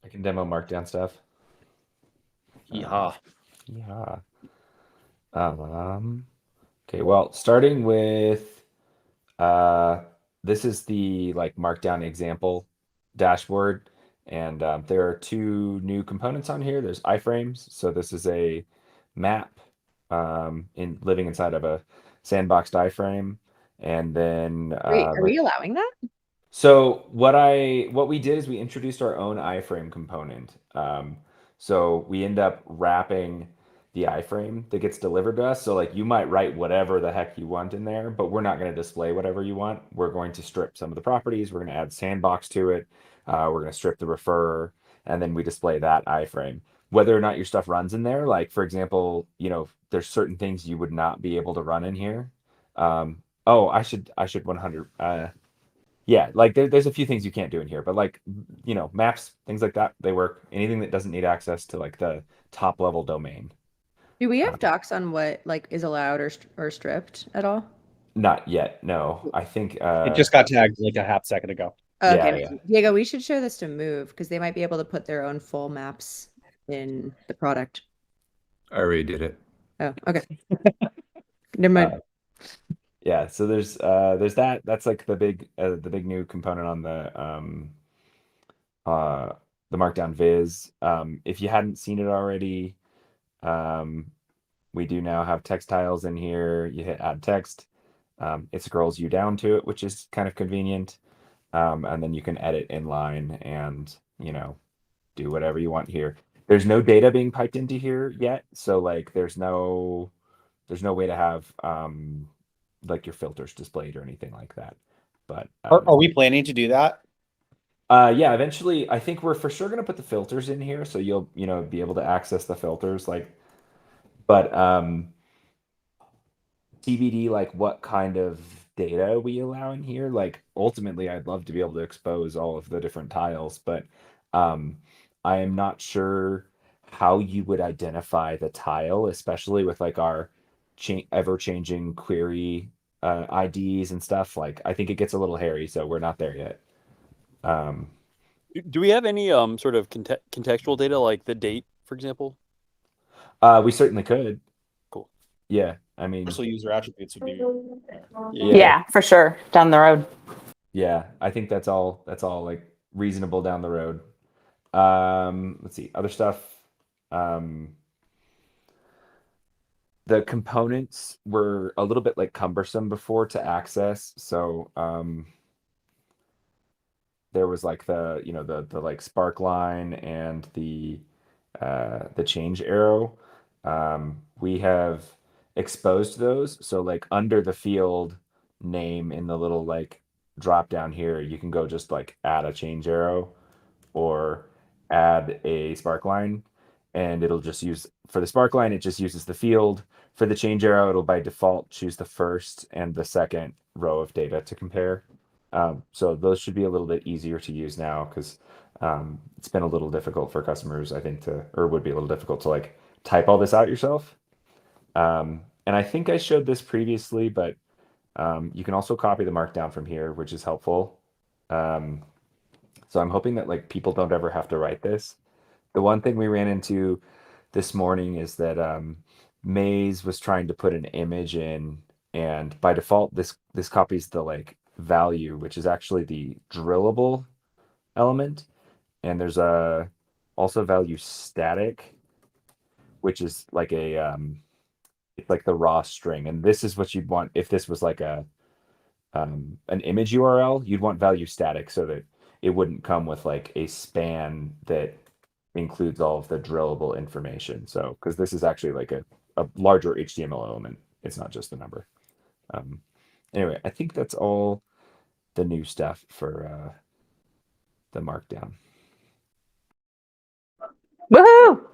I can demo Markdown stuff. Yeehaw. Yeah. Okay, well, starting with uh, this is the like Markdown example dashboard, and there are two new components on here. There's iframes, so this is a map in living inside of a sandboxed iframe, and then Wait, are we allowing that? so what we did is we introduced our own iframe component. So we end up wrapping the iframe that gets delivered to us. So like you might write whatever the heck you want in there, but we're not going to display whatever you want. We're going to strip some of the properties. We're going to add sandbox to it. We're going to strip the referrer, and then we display that iframe. Whether or not your stuff runs in there, like for example, there's certain things you would not be able to run in here. Oh, I should 100. Yeah, like there's a few things you can't do in here, but like maps, things like that, they work. Anything that doesn't need access to like the top level domain. Do we Uh, have docs on what like is allowed or stripped at all? Not yet, no. I think It just got tagged like a half second ago. Okay, yeah. Diego, we should show this to Move because they might be able to put their own full maps in the product. I already did it. Oh, okay. Never mind. Yeah, so there's that. That's like the big new component on uh the Markdown viz. If you hadn't seen it already, we do now have text tiles in here. You hit add text. It scrolls you down to it, which is kind of convenient. And then you can edit inline and, do whatever you want here. There's no data being piped into here yet. So like there's no way to have like your filters displayed or anything like that. But Are we planning to do that? yeah, eventually I think we're for sure gonna put the filters in here so you'll, be able to access the filters but TBD like what kind of data we allow in here. Like ultimately I'd love to be able to expose all of the different tiles, but I am not sure how you would identify the tile, especially with like our ever-changing query IDs and stuff. Like I think it gets a little hairy, so we're not there yet. Do we have any sort of contextual data, like the date, for example? We certainly could. Cool. Yeah, I mean, Universal user attributes would be. Yeah, for sure. Down the road. yeah, I think that's all like reasonable down the road. Let's see, other stuff. The components were a little bit like cumbersome before to access. So there was like the like spark line and the change arrow. We have exposed those. So like under the field name in the little like drop down here, you can go just like add a change arrow or add a spark line, and it'll just use for the spark line, it just uses the field. For the change arrow, it'll by default choose the first and the second row of data to compare. So those should be a little bit easier to use now because it's been a little difficult for customers, I think, or would be a little difficult to like type all this out yourself. And I think I showed this previously, but you can also copy the markdown from here, which is helpful. So I'm hoping that like people don't ever have to write this. The one thing we ran into this morning is that Maze was trying to put an image in, and by default, this copies the like value, which is actually the drillable element, and there's a also value static, which is like it's like the raw string, and this is what you'd want if this was like an image URL. You'd want value static so that it wouldn't come with like a span that includes all of the drillable information. So, because this is actually like a larger HTML element, it's not just the number. Anyway, I think that's all the new stuff for the Markdown. Woohoo!